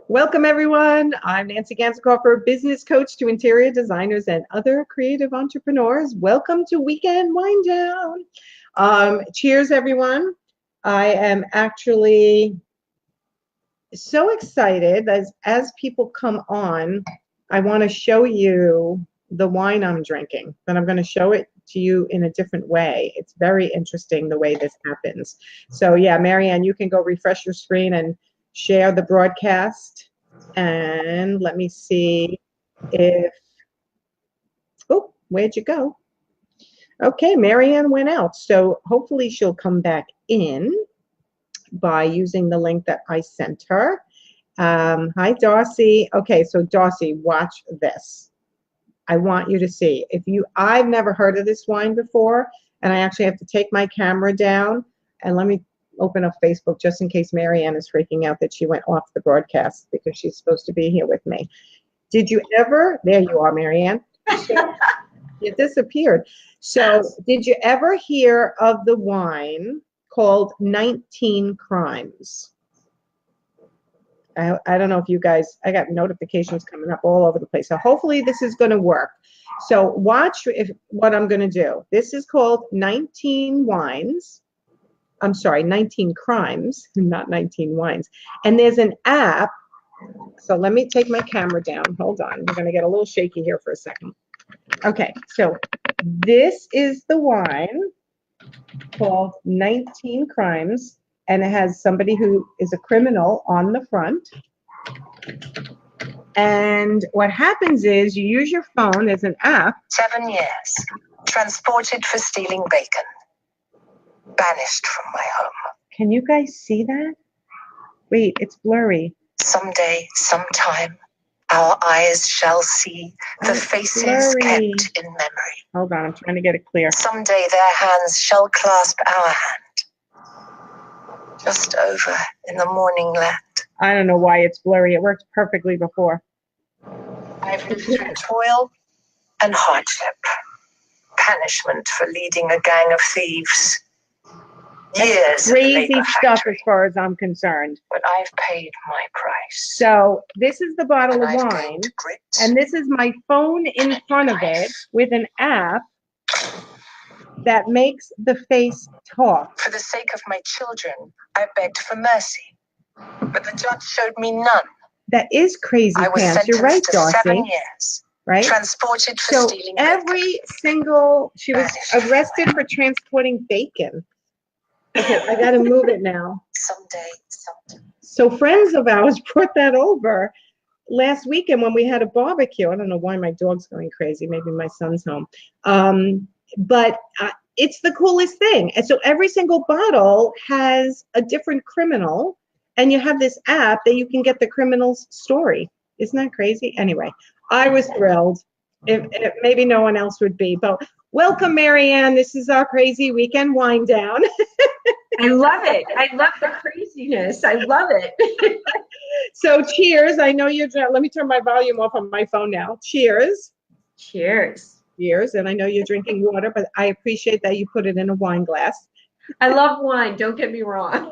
Welcome, everyone. I'm Nancy Ganzekaufer Business Coach to interior designers and other creative entrepreneurs. Welcome to Weekend Wind Down. Cheers, everyone. I am actually so excited as people come on. I want to show you the wine I'm drinking, but I'm going to show it to you in a different way. It's very interesting the way this happens. So yeah, Marianne, you can go refresh your screen and share the broadcast. And let me see if, oh, where'd you go? Okay, Marianne went out. So hopefully she'll come back in by using the link that I sent her. Hi, Darcy. Okay, so Darcy, watch this. I want you to see. I've never heard of this wine before, and I actually have to take my camera down, and let me open up Facebook just in case Marianne is freaking out that she went off the broadcast because she's supposed to be here with me. Did you ever, there you are, Marianne. You disappeared. So did you ever hear of the wine called 19 Crimes? I don't know if you guys, I got notifications coming up all over the place. So hopefully this is going to work. So watch what I'm going to do. This is called 19 Wines. I'm sorry, 19 Crimes, not 19 Wines. And there's an app. So let me take my camera down. Hold on. We're going to get a little shaky here for a second. Okay, so this is the wine called 19 Crimes. And it has somebody who is a criminal on the front. And what happens is you use your phone as an app. 7 years. Transported for stealing bacon. Banished from my home. Can you guys see that? Wait, it's blurry. Someday, sometime, our eyes shall see the faces kept in memory. Hold on, I'm trying to get it clear. Someday their hands shall clasp our hand. Just over in the morning land. I don't know why it's blurry. It worked perfectly before. I've lived through toil and hardship. Punishment for leading a gang of thieves. Years crazy of stuff as far as I'm concerned. But I've paid my price. So this is the bottle of wine. And this is my phone in front of it with an app that makes the face talk. For the sake of my children, I begged for mercy, but the judge showed me none. That is crazy pants. You're right, Darcy. 7 years. Right? Transported for stealing bacon. She was arrested for transporting bacon. Okay, I got to move it now. Someday. So friends of ours brought that over last weekend when we had a barbecue. I don't know why my dog's going crazy. Maybe my son's home. But it's the coolest thing. And so every single bottle has a different criminal, and you have this app that you can get the criminal's story. Isn't that crazy? Anyway, I was thrilled. If maybe no one else would be. But welcome, Marianne. This is our crazy weekend wind down. I love it. I love the craziness. I love it. So cheers. I know you're, let me turn my volume off on my phone now. Cheers. Cheers. Cheers. And I know you're drinking water, but I appreciate that you put it in a wine glass. I love wine. Don't get me wrong.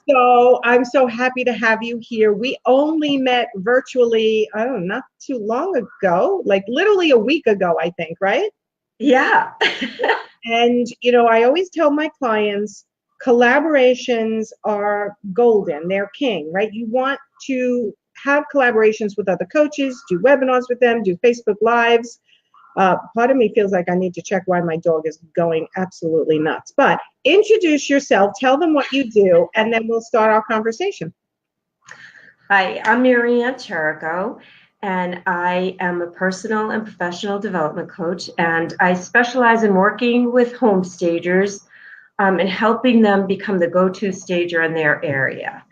So I'm so happy to have you here. We only met virtually, I don't know, not too long ago, like literally a week ago, I think, right? Yeah. And, you know, I always tell my clients, collaborations are golden. They're king, right? You want to have collaborations with other coaches, do webinars with them, do Facebook Lives. Part of me feels like I need to check why my dog is going absolutely nuts. But introduce yourself, tell them what you do, and then we'll start our conversation. Hi, I'm Marianne Cherico, and I am a personal and professional development coach, and I specialize in working with home stagers and helping them become the go-to stager in their area.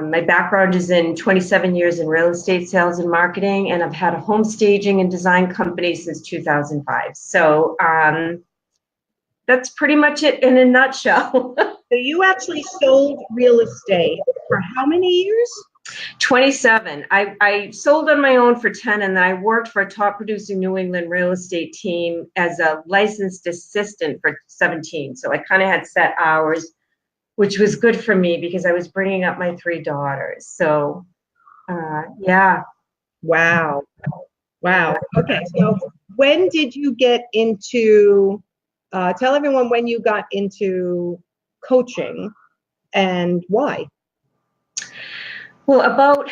My background is in 27 years in real estate sales and marketing, and I've had a home staging and design company since 2005. So that's pretty much it in a nutshell. So you actually sold real estate for how many years? 27. I sold on my own for 10, and then I worked for a top producing New England real estate team as a licensed assistant for 17. So I kind of had set hours, which was good for me because I was bringing up my 3 daughters. So Yeah. Wow. Wow. Okay. So when did you get into, tell everyone when you got into coaching and why? Well, about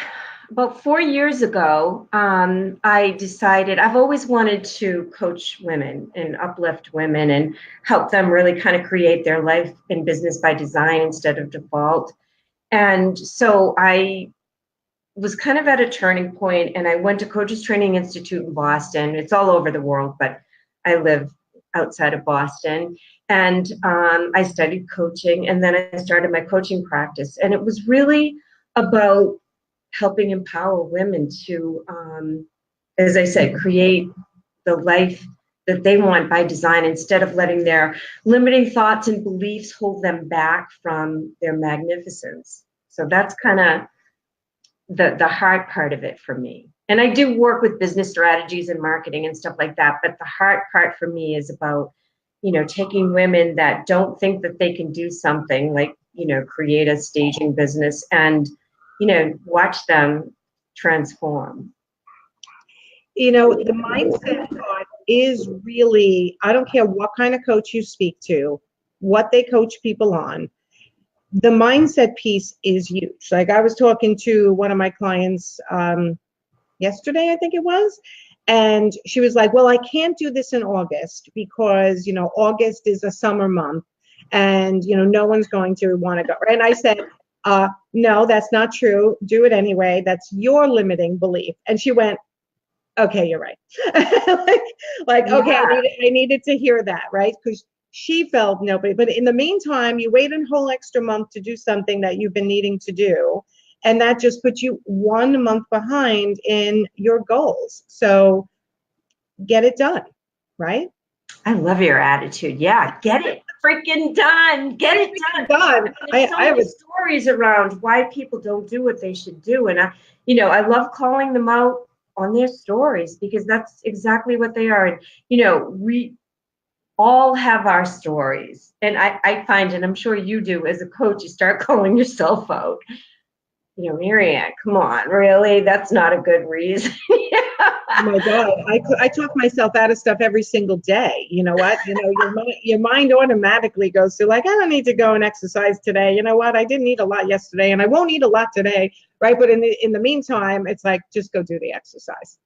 4 years ago, I decided I've always wanted to coach women and uplift women and help them really kind of create their life and business by design instead of default. And so I was kind of at a turning point, and I went to Coaches Training Institute in Boston. It's all over the world, but I live outside of Boston. And I studied coaching, and then I started my coaching practice. And it was really about helping empower women to, as I said, create the life that they want by design instead of letting their limiting thoughts and beliefs hold them back from their magnificence. So that's kind of the hard part of it for me. And I do work with business strategies and marketing and stuff like that. But the hard part for me is about, taking women that don't think that they can do something like, create a staging business and, watch them transform. The mindset part is really, I don't care what kind of coach you speak to, what they coach people on. The mindset piece is huge. Like I was talking to one of my clients yesterday, I think it was, and she was like, well, I can't do this in August because, August is a summer month and, no one's going to want to go. And I said, no, that's not true. Do it anyway. That's your limiting belief. And she went, okay, you're right. like, okay, I needed to hear that, right? Because she felt nobody. But in the meantime, you wait a whole extra month to do something that you've been needing to do. And that just puts you 1 month behind in your goals. So get it done, right? I love your attitude. Yeah, get it freaking done. Get it done. There's so many stories around why people don't do what they should do. And I love calling them out on their stories because that's exactly what they are. And, we all have our stories. And I find, and I'm sure you do as a coach, you start calling yourself out. Marianne, come on, really? That's not a good reason. Oh my God, I talk myself out of stuff every single day. You know what? Your mind automatically goes to like, I don't need to go and exercise today. You know what? I didn't eat a lot yesterday, and I won't eat a lot today, right? But in the meantime, it's like just go do the exercise.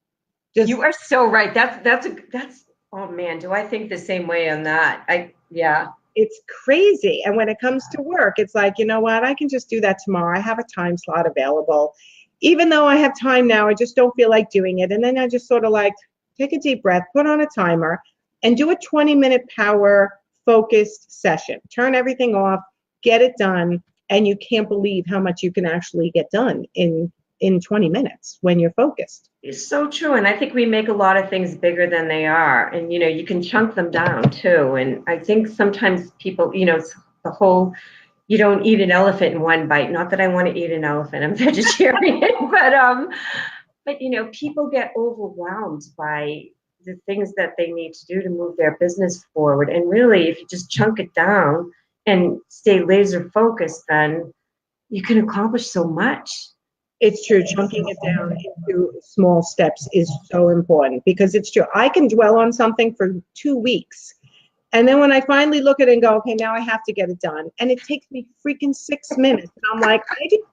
You are so right. That's oh man, do I think the same way on that? It's crazy. And when it comes to work, it's like, you know what? I can just do that tomorrow. I have a time slot available. Even though I have time now, I just don't feel like doing it. And then I just sort of like take a deep breath, put on a timer, and do a 20-minute power focused session. Turn everything off, get it done, and you can't believe how much you can actually get done in 20 minutes when you're focused. It's so true. And I think we make a lot of things bigger than they are. And, you can chunk them down too. And I think sometimes people, it's the whole, you don't eat an elephant in one bite. Not that I want to eat an elephant. I'm vegetarian, but people get overwhelmed by the things that they need to do to move their business forward. And really, if you just chunk it down and stay laser focused, then you can accomplish so much. It's true. Chunking it down into small steps is so important because it's true. I can dwell on something for 2 weeks. And then when I finally look at it and go, okay, now I have to get it done. And it takes me freaking 6 minutes. And I'm like, I just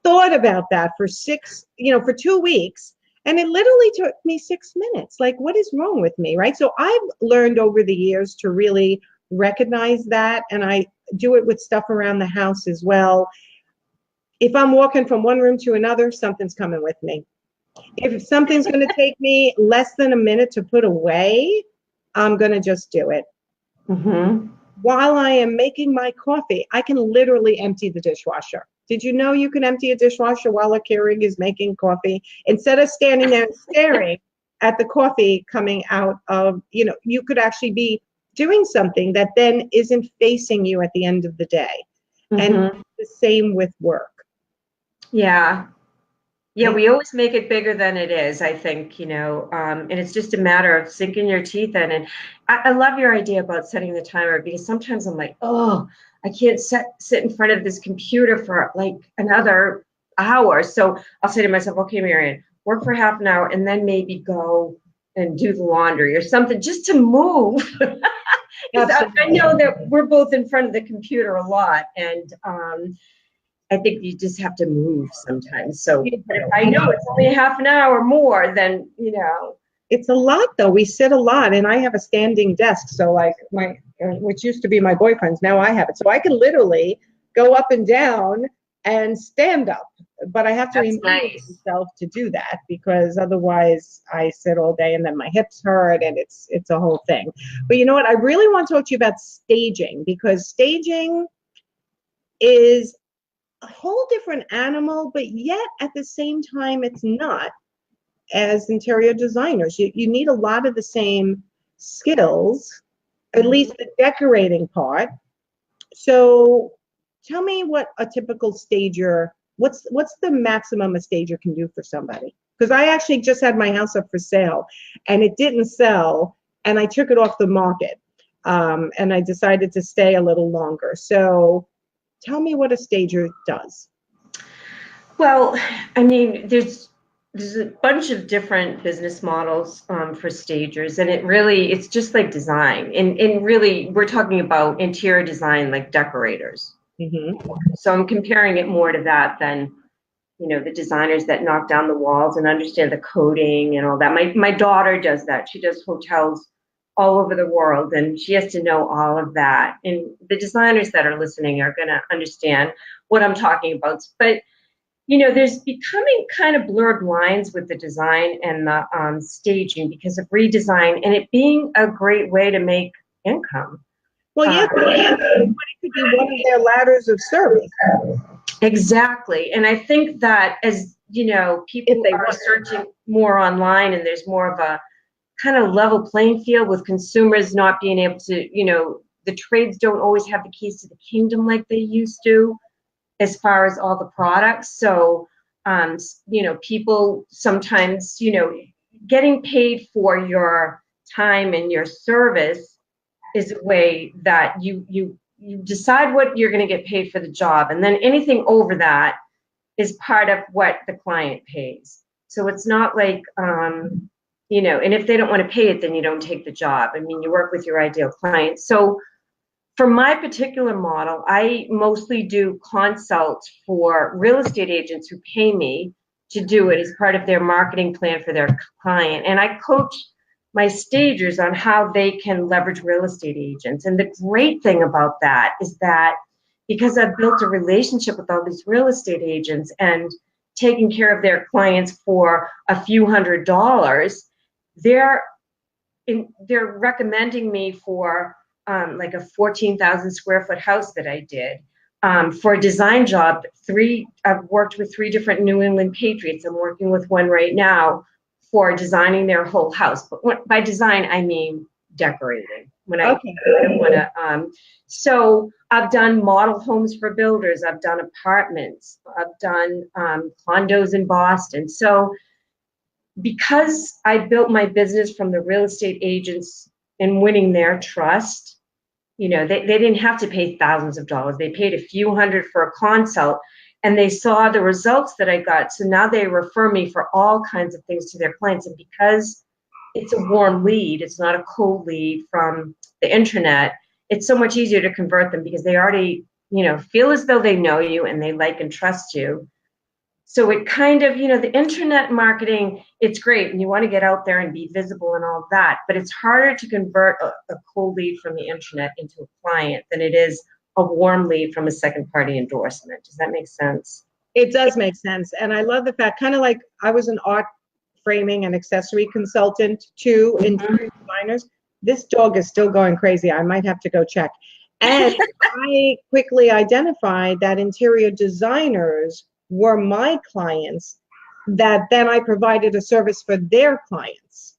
thought about that for 2 weeks. And it literally took me 6 minutes. Like, what is wrong with me, right? So I've learned over the years to really recognize that. And I do it with stuff around the house as well. If I'm walking from one room to another, something's coming with me. If something's going to take me less than a minute to put away, I'm going to just do it. Mm-hmm. While I am making my coffee, I can literally empty the dishwasher. Did you know you can empty a dishwasher while a Keurig is making coffee? Instead of standing there staring at the coffee coming out of, you could actually be doing something that then isn't facing you at the end of the day. Mm-hmm. And the same with work. Yeah, we always make it bigger than it is, I think, and it's just a matter of sinking your teeth in. And I love your idea about setting the timer because sometimes I'm like, oh, I can't sit in front of this computer for like another hour. So I'll say to myself, okay, Marianne, work for half an hour and then maybe go and do the laundry or something just to move. Because I know that we're both in front of the computer a lot, and I think you just have to move sometimes. So but if I know it's only half an hour more, then, It's a lot, though. We sit a lot, and I have a standing desk. So, like which used to be my boyfriend's, now I have it. So I can literally go up and down and stand up. But I have to remind myself to do that, because otherwise I sit all day and then my hips hurt, and it's a whole thing. But you know what? I really want to talk to you about staging, because staging is a whole different animal, but yet at the same time it's not. As interior designers, you need a lot of the same skills, at least the decorating part. So tell me what a typical stager, what's the maximum a stager can do for somebody? Because I actually just had my house up for sale and it didn't sell, and I took it off the market, and I decided to stay a little longer. So tell me what a stager does. Well, I mean, there's a bunch of different business models for stagers, and it's just like design. And really, we're talking about interior design, like decorators. Mm-hmm. So I'm comparing it more to that than, the designers that knock down the walls and understand the coding and all that. My daughter does that. She does hotels all over the world, and she has to know all of that. And the designers that are listening are going to understand what I'm talking about. But there's becoming kind of blurred lines with the design and the staging because of redesign and it being a great way to make income. Well, yeah, but it could be one of their ladders of service. Exactly. And I think that as, people are searching more online and there's more of a kind of level playing field with consumers not being able to, the trades don't always have the keys to the kingdom like they used to, as far as all the products. So, people sometimes, getting paid for your time and your service is a way that you decide what you're going to get paid for the job. And then anything over that is part of what the client pays. So it's not like, and if they don't want to pay it, then you don't take the job. I mean, you work with your ideal client. So for my particular model, I mostly do consults for real estate agents who pay me to do it as part of their marketing plan for their client. And I coach my stagers on how they can leverage real estate agents. And the great thing about that is that because I've built a relationship with all these real estate agents and taking care of their clients for a few $100s, they're recommending me for like a 14,000 square foot house that I did for a design job. I've worked with 3 different New England Patriots. I'm working with one right now for designing their whole house. But by design, I mean decorating. So I've done model homes for builders. I've done apartments. I've done condos in Boston. So because I built my business from the real estate agents and winning their trust, they didn't have to pay thousands of dollars. They paid a few hundred for a consult, and they saw the results that I got. So now they refer me for all kinds of things to their clients. And because it's a warm lead, it's not a cold lead from the internet, it's so much easier to convert them because they already, feel as though they know you and they like and trust you. So it kind of, the internet marketing, it's great and you want to get out there and be visible and all that, but it's harder to convert a cold lead from the internet into a client than it is a warm lead from a second party endorsement. Does that make sense? It does make sense. And I love the fact, kind of like I was an art framing and accessory consultant to interior designers. This dog is still going crazy. I might have to go check. And I quickly identified that interior designers were my clients, that then I provided a service for their clients.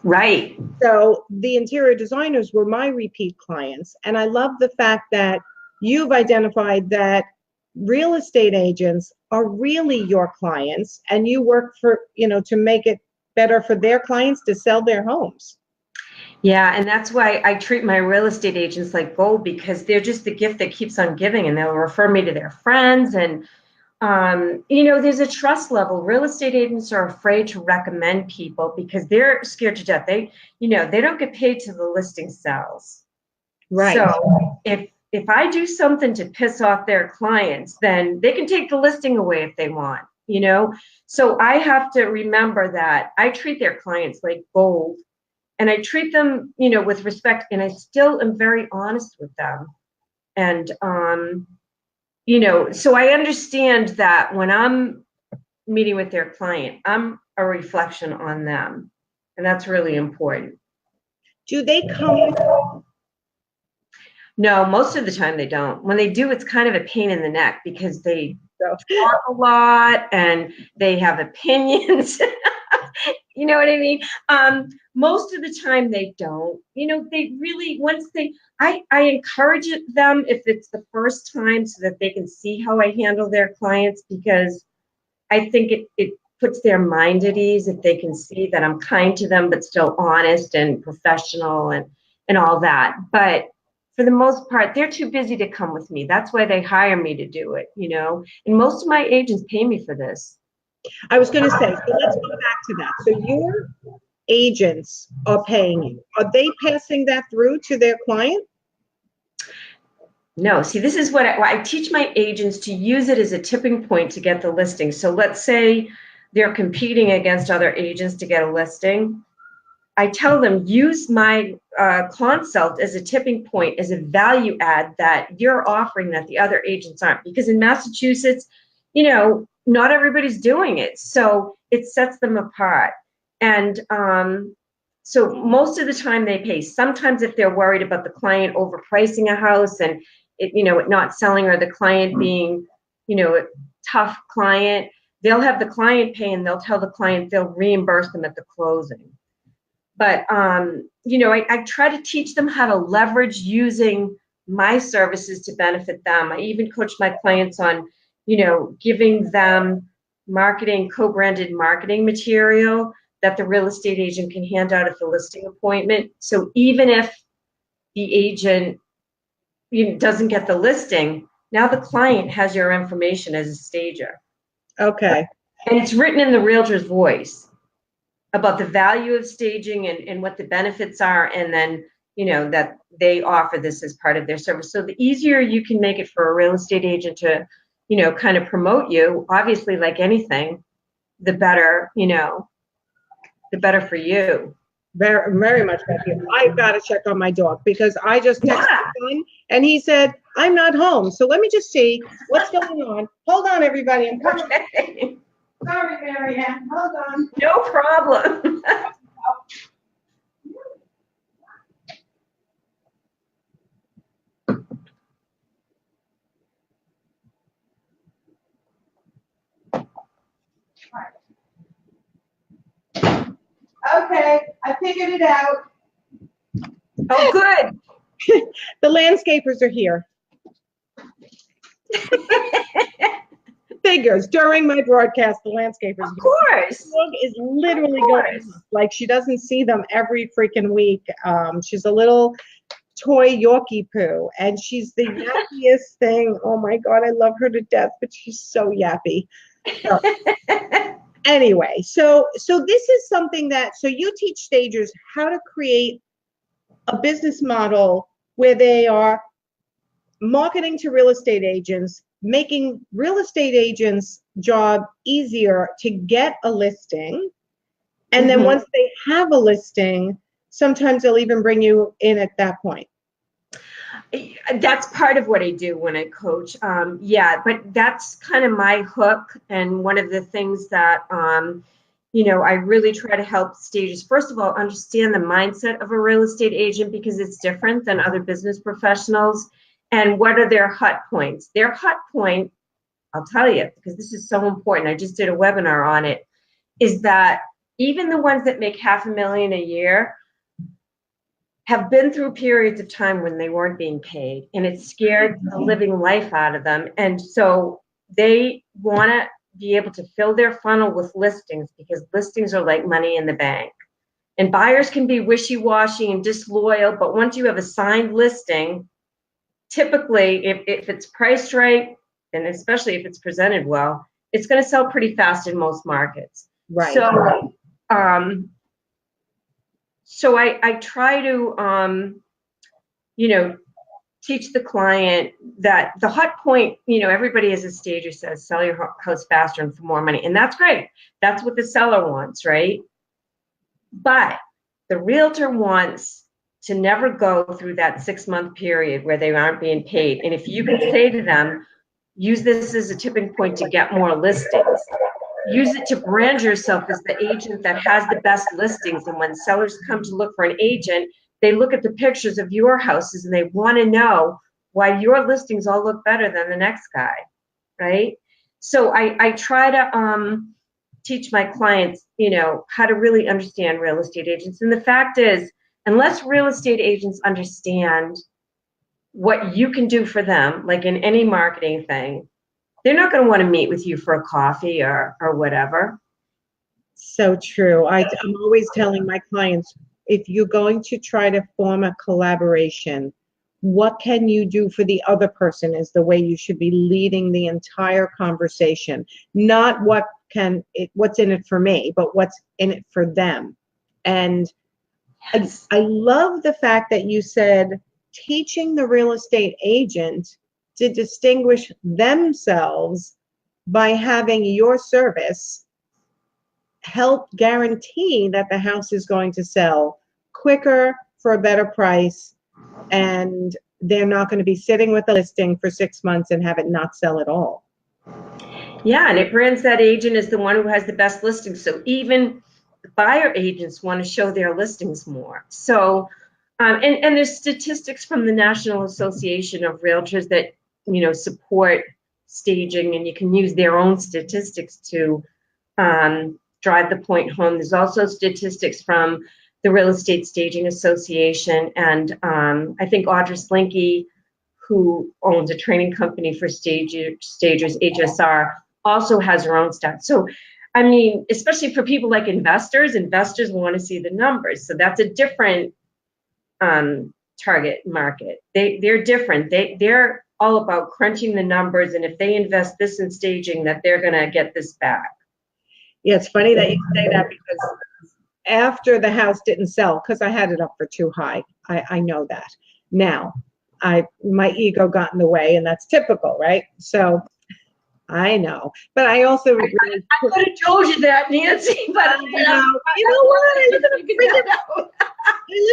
Right. So the interior designers were my repeat clients. And I love the fact that you've identified that real estate agents are really your clients, and you work for, to make it better for their clients to sell their homes. Yeah, and that's why I treat my real estate agents like gold, because they're just the gift that keeps on giving, and they'll refer me to their friends. And There's a trust level. Real estate agents are afraid to recommend people because they're scared to death. They don't get paid till the listing sells. Right. So if I do something to piss off their clients, then they can take the listing away if they want, So I have to remember that I treat their clients like gold, and I treat them, with respect, and I still am very honest with them. And, so I understand that when I'm meeting with their client, I'm a reflection on them. And that's really important. Do they come? No, most of the time they don't. When they do, it's kind of a pain in the neck because they talk a lot and they have opinions. You know what I mean? Most of the time they don't. They really, I encourage them if it's the first time so that they can see how I handle their clients, because I think it puts their mind at ease if they can see that I'm kind to them but still honest and professional and all that. But for the most part, they're too busy to come with me. That's why they hire me to do it, And most of my agents pay me for this. I was going to say, so let's go back to that. So your agents are paying you. Are they passing that through to their client? No. See, this is what I teach my agents to use it as a tipping point to get the listing. So let's say they're competing against other agents to get a listing. I tell them, use my consult as a tipping point, as a value add that you're offering that the other agents aren't. Because in Massachusetts, not everybody's doing it. So it sets them apart. And so most of the time they pay. Sometimes if they're worried about the client overpricing a house and it not selling, or the client being, a tough client, they'll have the client pay and they'll tell the client they'll reimburse them at the closing. But, I try to teach them how to leverage using my services to benefit them. I even coach my clients on, giving them co-branded marketing material that the real estate agent can hand out at the listing appointment. So even if the agent doesn't get the listing, now the client has your information as a stager. Okay. And it's written in the realtor's voice about the value of staging and what the benefits are, and then that they offer this as part of their service. So the easier you can make it for a real estate agent to kind of promote you, obviously, like anything, the better for you. Very, very much better. I've got to check on my dog because I just texted my son and he said, I'm not home. So let me just see what's going on. Hold on, everybody. I'm coming. Okay. Sorry, Marianne. Hold on. No problem. Okay, I figured it out. Oh, good. The landscapers are here. Figures during my broadcast, the landscapers. Of course. The dog is literally going like she doesn't see them every freaking week. She's a little toy Yorkie poo, and she's the yappiest thing. Oh my God, I love her to death, but she's so yappy. So, anyway, so this is something that, so you teach stagers how to create a business model where they are marketing to real estate agents, making real estate agents' job easier to get a listing. And then once they have a listing, sometimes they'll even bring you in at that point. That's part of what I do when I coach. But that's kind of my hook. And one of the things that, I really try to help stagers, first of all, understand the mindset of a real estate agent, because it's different than other business professionals. And what are their hut points? Their hut point, I'll tell you, because this is so important. I just did a webinar on it, is that even the ones that make $500,000 a year have been through periods of time when they weren't being paid, and it scared the living life out of them. And so they want to be able to fill their funnel with listings, because listings are like money in the bank. And buyers can be wishy-washy and disloyal, but once you have a signed listing, typically, if it's priced right, and especially if it's presented well, it's going to sell pretty fast in most markets. Right. So I try to, teach the client that the hot point, everybody as a stager says, sell your house faster and for more money. And that's great. That's what the seller wants, right? But the realtor wants to never go through that 6-month period where they aren't being paid. And if you can say to them, use this as a tipping point to get more listings, use it to brand yourself as the agent that has the best listings. And when sellers come to look for an agent, they look at the pictures of your houses and they want to know why your listings all look better than the next guy, right? So I try to teach my clients, how to really understand real estate agents. And the fact is, unless real estate agents understand what you can do for them, like in any marketing thing, they're not going to want to meet with you for a coffee or whatever. So true. I'm always telling my clients, if you're going to try to form a collaboration, what can you do for the other person is the way you should be leading the entire conversation. Not what's in it for me, but what's in it for them. And I love the fact that you said teaching the real estate agent to distinguish themselves by having your service help guarantee that the house is going to sell quicker for a better price, and they're not going to be sitting with a listing for 6 months and have it not sell at all. Yeah, and it brands that agent as the one who has the best listings. So even the buyer agents want to show their listings more. So, and there's statistics from the National Association of Realtors that, support staging, and you can use their own statistics to drive the point home. There's also statistics from the Real Estate Staging Association, and I think Audra Slinky, who owns a training company for stagers, HSR, also has her own stats. So, I mean, especially for people like investors want to see the numbers. So that's a different target market. They're different. They're all about crunching the numbers, and if they invest this in staging, that they're going to get this back. Yeah, it's funny that you say that, because after the house didn't sell, because I had it up for too high, I know that. Now, my ego got in the way, and that's typical, right? So I know, but I also I could have told you that, Nancy, but you know what? I live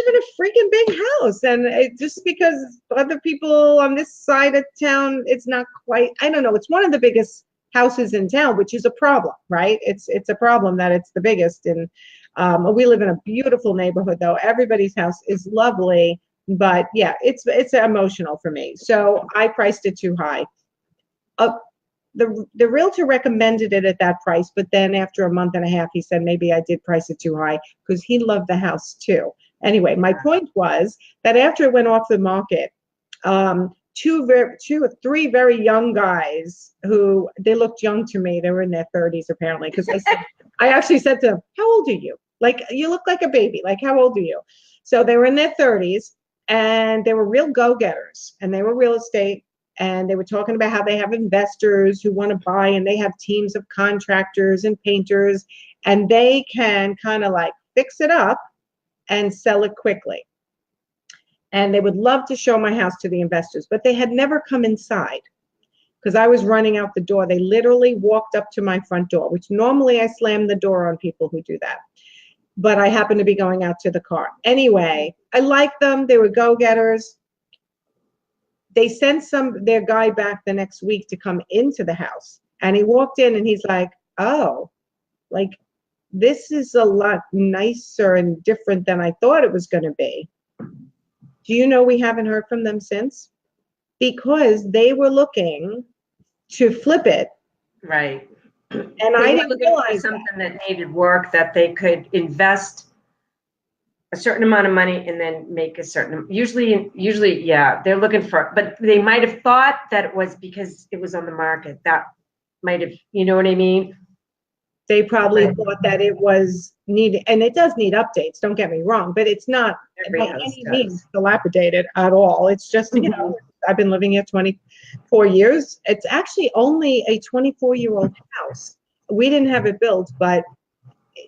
in a freaking big house, and just because other people on this side of town, it's not quite. I don't know. It's one of the biggest houses in town, which is a problem, right? It's a problem that it's the biggest. And we live in a beautiful neighborhood, though. Everybody's house is lovely, but yeah, it's emotional for me. So I priced it too high. The realtor recommended it at that price, but then after a month and a half, he said maybe I did price it too high because he loved the house too. Anyway, my point was that after it went off the market, two or three very young guys who, they looked young to me. They were in their 30s apparently, because I actually said to them, "How old are you? Like, you look like a baby. Like, how old are you?" So they were in their 30s, and they were real go-getters, and they were real estate. And they were talking about how they have investors who want to buy, and they have teams of contractors and painters, and they can kind of like fix it up and sell it quickly. And they would love to show my house to the investors, but they had never come inside because I was running out the door. They literally walked up to my front door, which normally I slam the door on people who do that. But I happened to be going out to the car. Anyway, I liked them. They were go-getters. They sent their guy back the next week to come into the house. And he walked in and he's like, "Oh, like, this is a lot nicer and different than I thought it was going to be." Do you know we haven't heard from them since? Because they were looking to flip it. Right. And I didn't realize something that needed work, that they could invest a certain amount of money and then make a certain, usually, yeah, they're looking for, but they might have thought that it was because it was on the market. That might have, you know what I mean? They probably thought that it was needed, and it does need updates, don't get me wrong, but it's not by any means dilapidated at all. It's just, I've been living here 24 years. It's actually only a 24-year-old house. We didn't have it built, but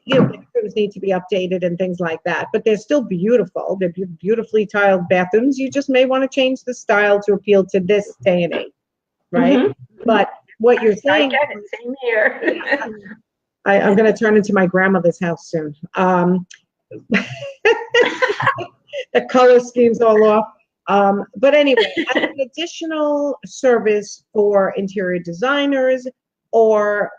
bathrooms need to be updated and things like that. But they're still beautiful. They're beautifully tiled bathrooms. You just may want to change the style to appeal to this day and age, right? Mm-hmm. But what you're saying, I get it. Same here. I'm going to turn into my grandmother's house soon. The color scheme's all off. But anyway, as an additional service for interior designers or,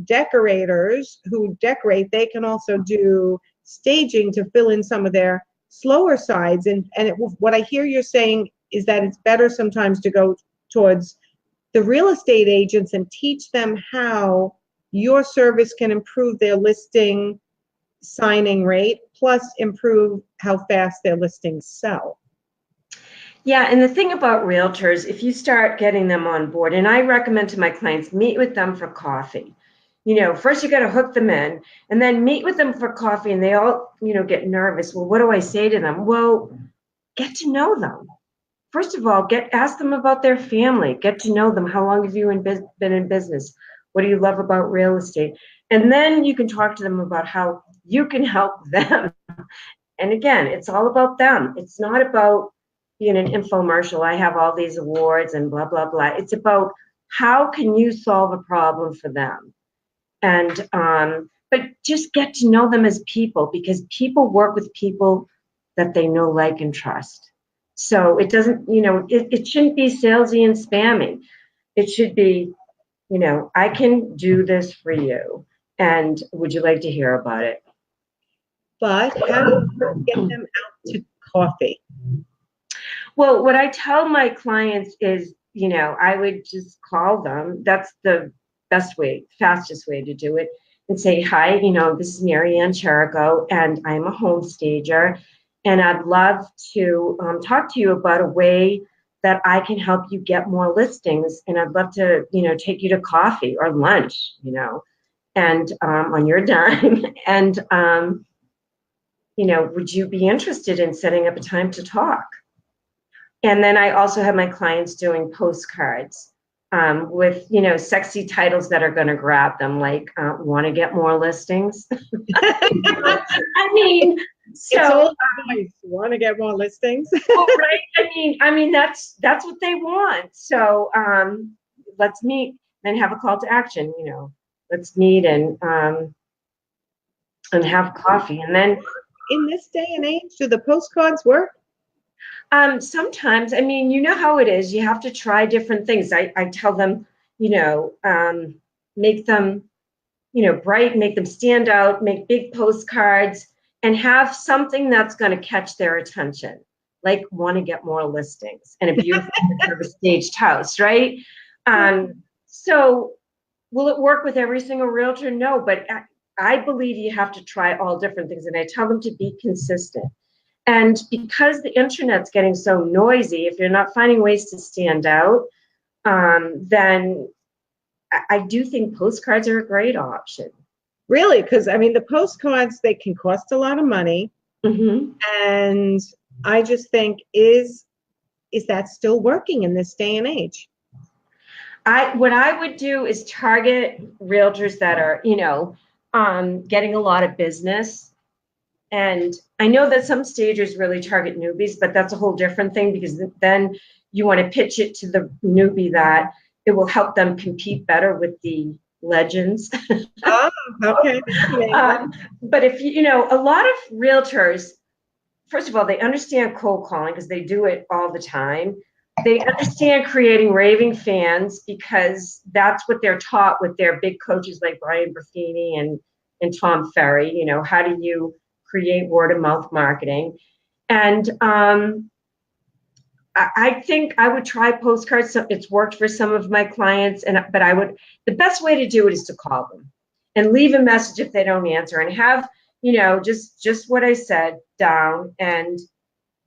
decorators who decorate, they can also do staging to fill in some of their slower sides. And what I hear you're saying is that it's better sometimes to go towards the real estate agents and teach them how your service can improve their listing signing rate, plus improve how fast their listings sell. Yeah, and the thing about realtors, if you start getting them on board, and I recommend to my clients, meet with them for coffee. First you got to hook them in, and then meet with them for coffee, and they all, get nervous. Well, what do I say to them? Well, get to know them. First of all, ask them about their family. Get to know them. How long have you been in business? What do you love about real estate? And then you can talk to them about how you can help them. And again, it's all about them. It's not about being an infomercial. I have all these awards and blah, blah, blah. It's about how can you solve a problem for them? And but just get to know them as people, because people work with people that they know, like, and trust. So it doesn't, it shouldn't be salesy and spammy. It should be, I can do this for you. And would you like to hear about it? But how do you get them out to coffee? Well, what I tell my clients is, I would just call them. That's the fastest way to do it, and say, hi, this is Mary Ann Cherico, and I'm a home stager, and I'd love to talk to you about a way that I can help you get more listings, and I'd love to, take you to coffee or lunch, and on your dime, and would you be interested in setting up a time to talk? And then I also have my clients doing postcards with, sexy titles that are going to grab them, like want to get more listings. I mean, so it's all nice. Want to get more listings? Well, right. I mean, that's what they want. So let's meet and have a call to action. Let's meet and have coffee. And then, in this day and age, do the postcards work? Sometimes, you know how it is. You have to try different things. I tell them, make them, bright, make them stand out, make big postcards, and have something that's going to catch their attention, like want to get more listings and a beautiful picture of a staged house, right? So will it work with every single realtor? No, but I believe you have to try all different things, and I tell them to be consistent. And because the internet's getting so noisy, if you're not finding ways to stand out, then I do think postcards are a great option. Really? Because, the postcards, they can cost a lot of money. Mm-hmm. And I just think, is that still working in this day and age? What I would do is target realtors that are, getting a lot of business. And I know that some stagers really target newbies, but that's a whole different thing, because then you want to pitch it to the newbie that it will help them compete better with the legends. Oh, okay. But if a lot of realtors, first of all, they understand cold calling because they do it all the time. They understand creating raving fans because that's what they're taught with their big coaches like Brian Buffini and Tom Ferry. How do you create word of mouth marketing? And I think I would try postcards. It's worked for some of my clients, but the best way to do it is to call them and leave a message if they don't answer, and have, just what I said down. And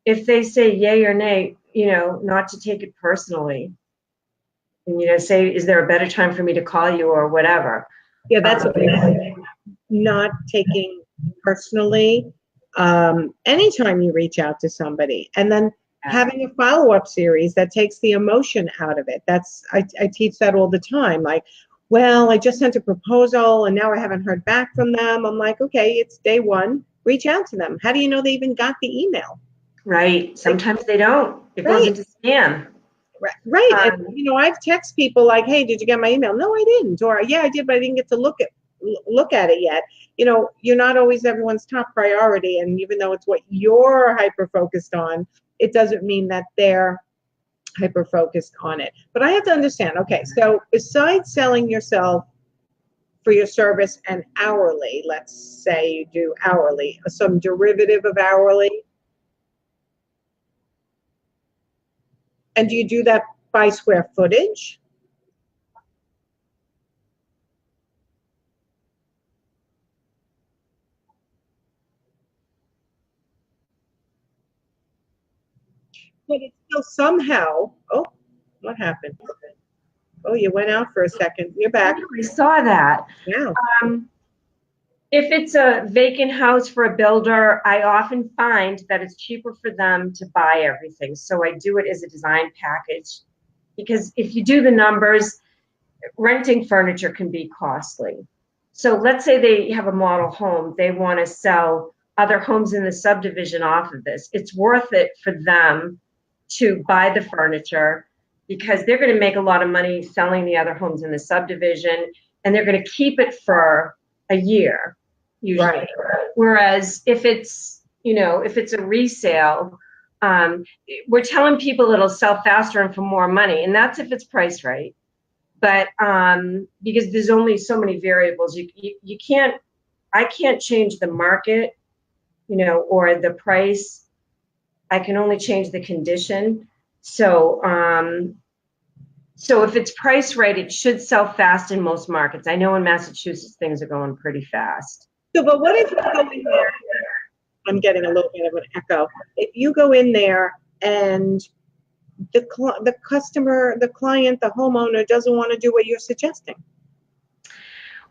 if they say yay or nay, not to take it personally, and, say, is there a better time for me to call you or whatever? Yeah, that's what I say. Not taking personally anytime you reach out to somebody. And then having a follow-up series that takes the emotion out of it. I teach that all the time. Like, well, I just sent a proposal and now I haven't heard back from them. I'm like, okay, it's day one. Reach out to them. How do you know they even got the email? Right. Sometimes they don't. It goes Right. into spam. Right. And I've texted people like, hey, did you get my email? No, I didn't. Or yeah, I did, but I didn't get to look at it yet. You're not always everyone's top priority. And even though it's what you're hyper focused on, it doesn't mean that they're hyper focused on it. But I have to understand, okay, so besides selling yourself for your service and hourly, let's say you do hourly, some derivative of hourly, and do you do that by square footage? But it's still somehow, oh, what happened? Oh, you went out for a second. You're back. I saw that. Yeah. If it's a vacant house for a builder, I often find that it's cheaper for them to buy everything. So I do it as a design package, because if you do the numbers, renting furniture can be costly. So let's say they have a model home, they want to sell other homes in the subdivision off of this. It's worth it for them to buy the furniture because they're going to make a lot of money selling the other homes in the subdivision, and they're going to keep it for a year usually. Right. Whereas if it's a resale, we're telling people it'll sell faster and for more money, and that's if it's priced right. But because there's only so many variables, I can't change the market, or the price. I can only change the condition. So if it's priced right, it should sell fast in most markets. I know in Massachusetts things are going pretty fast. So, but what if you go in there? I'm getting a little bit of an echo. If you go in there and the customer, the client, the homeowner doesn't want to do what you're suggesting?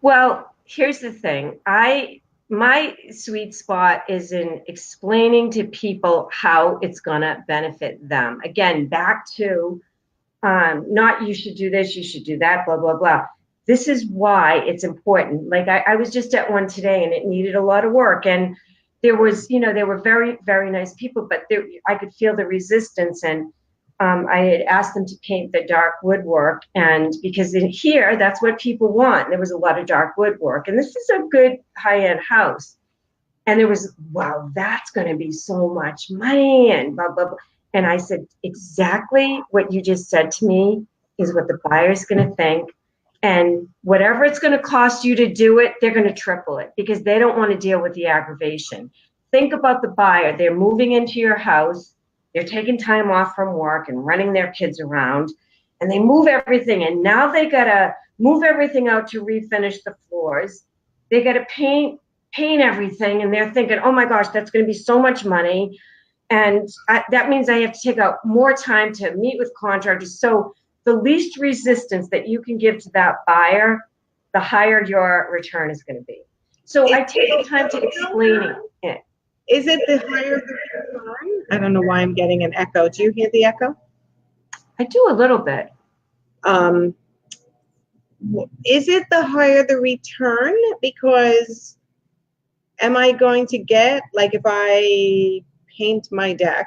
Well, here's the thing. My sweet spot is in explaining to people how it's going to benefit them. Again, back to not you should do this, you should do that, blah, blah, blah. This is why it's important. Like I was just at one today and it needed a lot of work. And there were very, very nice people, but I could feel the resistance. And I had asked them to paint the dark woodwork, and because in here, that's what people want. There was a lot of dark woodwork, and this is a good high-end house. And there was, wow, that's going to be so much money, and blah, blah, blah. And I said, exactly what you just said to me is what the buyer's going to think. And whatever it's going to cost you to do it, they're going to triple it because they don't want to deal with the aggravation. Think about the buyer. They're moving into your house. They're taking time off from work and running their kids around, and they move everything. And now they got to move everything out to refinish the floors. They got to paint everything. And they're thinking, oh my gosh, that's going to be so much money. And that means I have to take out more time to meet with contractors. So the least resistance that you can give to that buyer, the higher your return is going to be. So I take the time to explain it. Is it the higher the return? I don't know why I'm getting an echo. Do you hear the echo? I do a little bit. Is it the higher the return? Because am I going to get, like if I paint my deck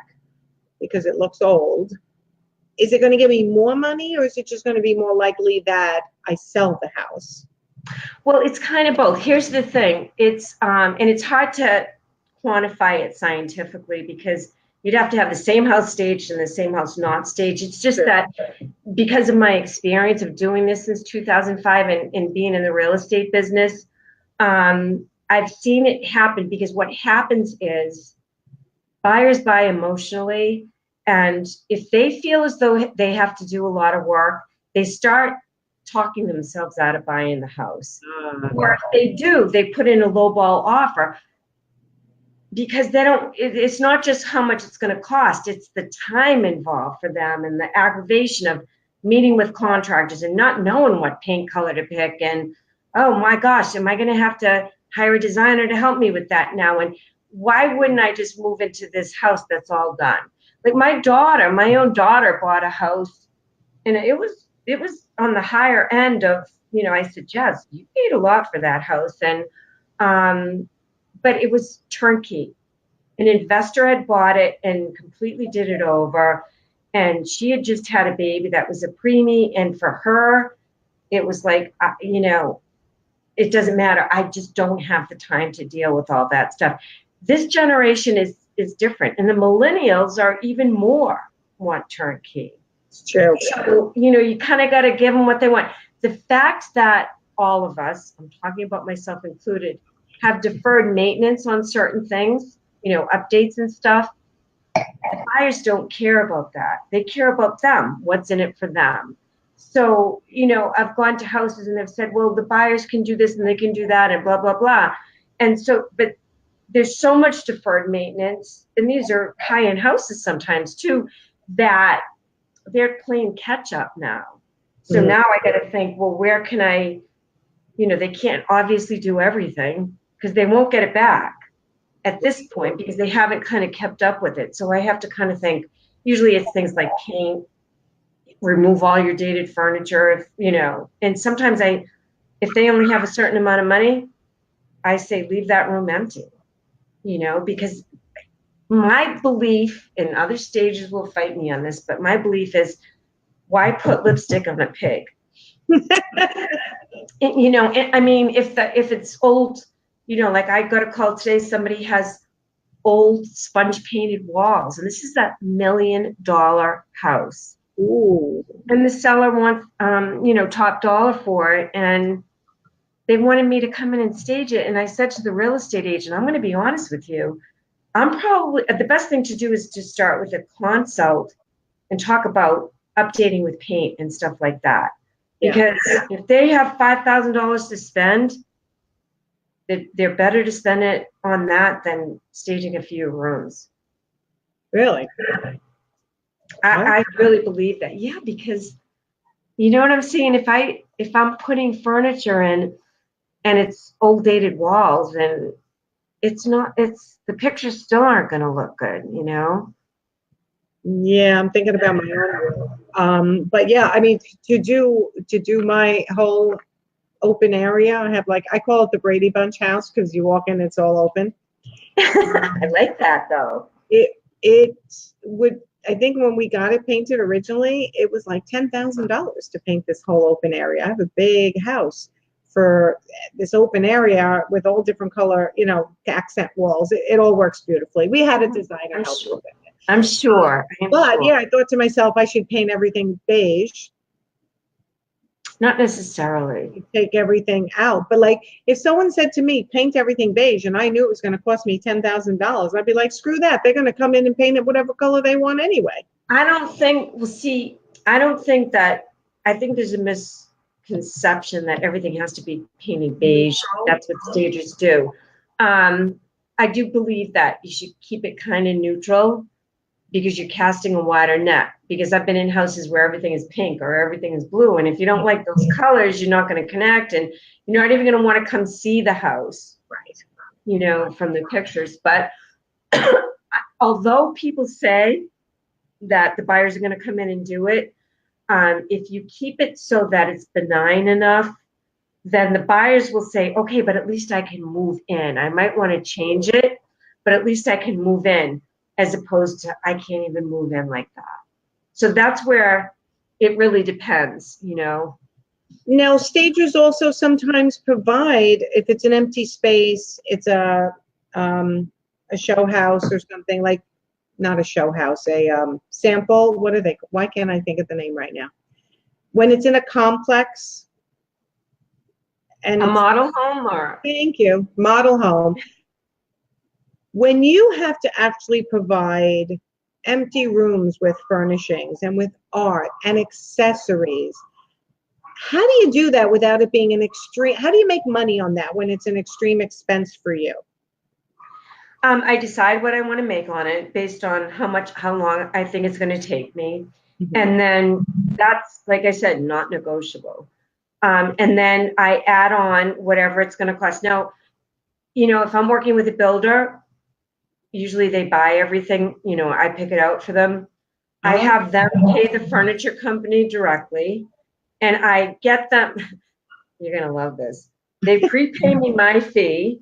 because it looks old, is it going to give me more money, or is it just going to be more likely that I sell the house? Well, it's kind of both. Here's the thing. It's and it's hard to quantify it scientifically because you'd have to have the same house staged and the same house not staged. It's just that because of my experience of doing this since 2005 and being in the real estate business, I've seen it happen because what happens is buyers buy emotionally, and if they feel as though they have to do a lot of work, they start talking themselves out of buying the house. Or if they do, they put in a lowball offer. Because it's not just how much it's going to cost, it's the time involved for them and the aggravation of meeting with contractors and not knowing what paint color to pick. And, oh my gosh, am I going to have to hire a designer to help me with that now? And why wouldn't I just move into this house that's all done? Like my own daughter bought a house, and it was on the higher end of, I said, Jess, you paid a lot for that house. And but it was turnkey. An investor had bought it and completely did it over. And she had just had a baby that was a preemie. And for her, it was like, it doesn't matter. I just don't have the time to deal with all that stuff. This generation is different. And the millennials are even more want turnkey. It's true. So, you kind of got to give them what they want. The fact that all of us, I'm talking about myself included, have deferred maintenance on certain things, updates and stuff, the buyers don't care about that. They care about them, what's in it for them. So, I've gone to houses and they've said, well, the buyers can do this and they can do that and blah, blah, blah. And so, but there's so much deferred maintenance, and these are high-end houses sometimes too, that they're playing catch up now. So now I got to think, well, where can I, they can't obviously do everything because they won't get it back at this point because they haven't kind of kept up with it. So I have to kind of think, usually it's things like paint, remove all your dated furniture, and sometimes if they only have a certain amount of money, I say, leave that room empty, because my belief, and other stages will fight me on this, but my belief is, why put lipstick on a pig? I mean, if it's old, like I got a call today, somebody has old sponge painted walls, and this is a $1 million house. Ooh. And the seller wants, top dollar for it, and they wanted me to come in and stage it. And I said to the real estate agent, I'm going to be honest with you, the best thing to do is to start with a consult and talk about updating with paint and stuff like that. Because if they have $5,000 to spend, they're better to spend it on that than staging a few rooms. Really? I really believe that. Yeah, because you know what I'm saying? If I'm putting furniture in and it's old dated walls, and the pictures still aren't going to look good, Yeah, I'm thinking about my own room. But yeah, I mean, to do my whole open area, I call it the Brady Bunch house because you walk in, it's all open. I like that though. It would, I think when we got it painted originally, it was like $10,000 to paint this whole open area. I have a big house for this open area with all different color, accent walls. It all works beautifully. We had a designer help with it. I'm sure. Yeah, I thought to myself, I should paint everything beige. Not necessarily. Take everything out. But like, if someone said to me, paint everything beige, and I knew it was going to cost me $10,000, I'd be like, screw that. They're going to come in and paint it whatever color they want anyway. I think there's a misconception that everything has to be painted beige. That's what stagers do. I do believe that you should keep it kind of neutral, because you're casting a wider net. Because I've been in houses where everything is pink or everything is blue, and if you don't like those colors, you're not going to connect, and you're not even going to want to come see the house, right? From the pictures. But although people say that the buyers are going to come in and do it, if you keep it so that it's benign enough, then the buyers will say, okay, but at least I can move in. I might want to change it, but at least I can move in, as opposed to I can't even move in like that. So that's where it really depends, Now, stagers also sometimes provide, if it's an empty space, it's a show house or something, like, not a show house, a sample. Why can't I think of the name right now? When it's in a complex. And a model home, or? Thank you, model home. When you have to actually provide empty rooms with furnishings and with art and accessories, how do you do that without it being an extreme? How do you make money on that when it's an extreme expense for you? I decide what I want to make on it based on how long I think it's going to take me. Mm-hmm. And then that's, like I said, not negotiable. And then I add on whatever it's going to cost. Now, if I'm working with a builder, usually they buy everything, I pick it out for them. I have them pay the furniture company directly, and I get them, you're going to love this. They prepay me my fee,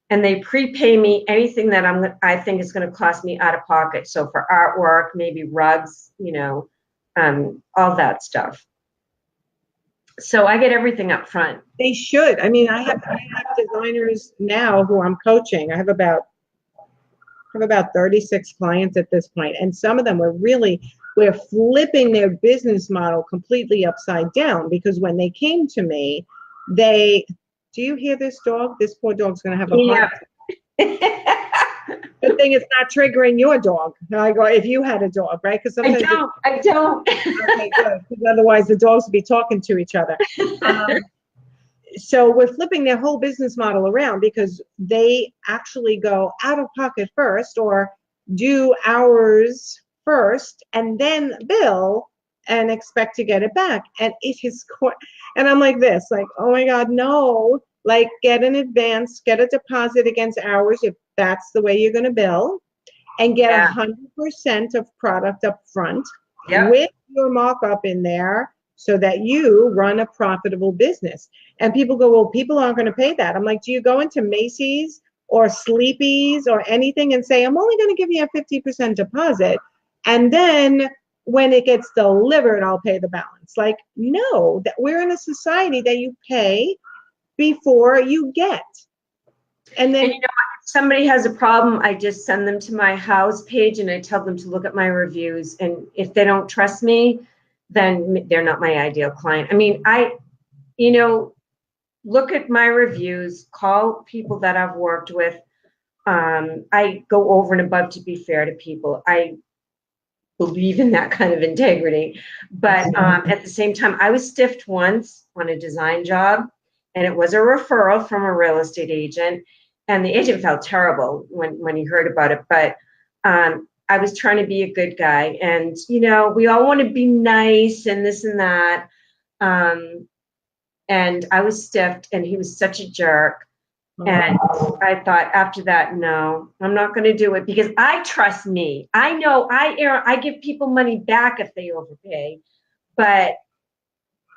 and they prepay me anything that I think is going to cost me out of pocket. So for artwork, maybe rugs, all that stuff. So I get everything up front. They should. I mean, I have designers now who I'm coaching. I have about 36 clients at this point, and some of them we're flipping their business model completely upside down, because when they came to me, do you hear this dog? This poor dog's going to have a heart attack. Good thing it's not triggering your dog. I go, if you had a dog, right? Because sometimes I don't. Okay, good. Because otherwise the dogs would be talking to each other. So we're flipping their whole business model around, because they actually go out of pocket first, or do hours first and then bill and expect to get it back. And it is, and I'm like this, like, oh my God, no. Like, get an advance, get a deposit against hours if that's the way you're going to bill, and get 100% of product up front with your markup in there, so that you run a profitable business. And people go, well, people aren't going to pay that. I'm like, do you go into Macy's or Sleepy's or anything and say, I'm only going to give you a 50% deposit, and then when it gets delivered, I'll pay the balance? Like, no, that we're in a society that you pay before you get. And then, if somebody has a problem, I just send them to my house page and I tell them to look at my reviews. And if they don't trust me, then they're not my ideal client. I mean, look at my reviews, call people that I've worked with. I go over and above to be fair to people. I believe in that kind of integrity. But at the same time, I was stiffed once on a design job, and it was a referral from a real estate agent. And the agent felt terrible when he heard about it. But I was trying to be a good guy. And, we all want to be nice and this and that. And I was stiffed, and he was such a jerk. And I thought after that, no, I'm not going to do it, because I trust me. I know I give people money back if they overpay, but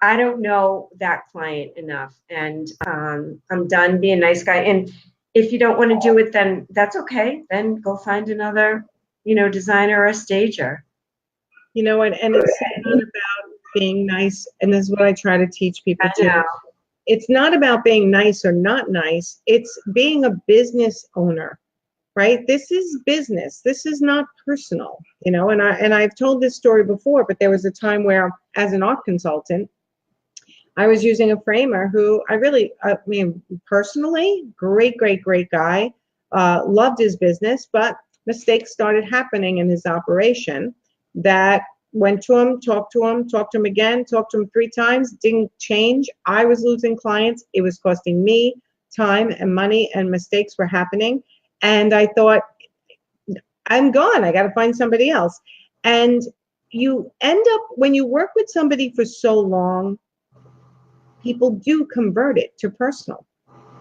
I don't know that client enough. And I'm done being a nice guy. And if you don't want to do it, then that's okay. Then go find another, designer or a stager. and it's not about being nice. And this is what I try to teach people too. It's not about being nice or not nice. It's being a business owner, right? This is business. This is not personal, and I've told this story before, but there was a time where, as an art consultant, I was using a framer who I mean, personally, great guy, loved his business, but mistakes started happening in his operation that went to him, talked to him again, talked to him 3 times, didn't change. I was losing clients. It was costing me time and money, and mistakes were happening. And I thought, I'm gone. I got to find somebody else. And you end up, when you work with somebody for so long, people do convert it to personal.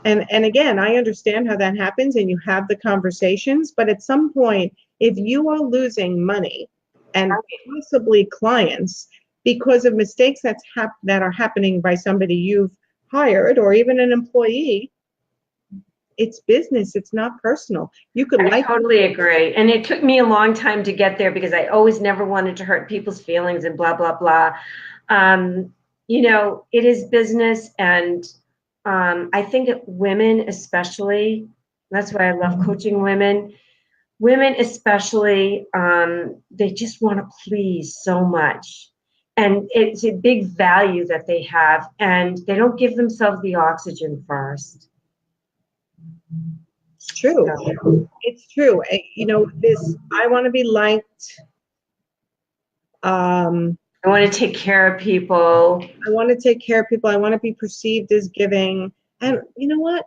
And again, I understand how that happens, and you have the conversations, but at some point, if you are losing money and possibly clients because of mistakes that are happening by somebody you've hired, or even an employee, it's business. It's not personal. I totally agree. And it took me a long time to get there, because I always never wanted to hurt people's feelings and blah, blah, blah. It is business. And I think women especially, that's why I love coaching women. Women especially, they just want to please so much. And it's a big value that they have, and they don't give themselves the oxygen first. It's true. So. It's true. I want to be liked. I want to take care of people. I want to be perceived as giving. And you know what?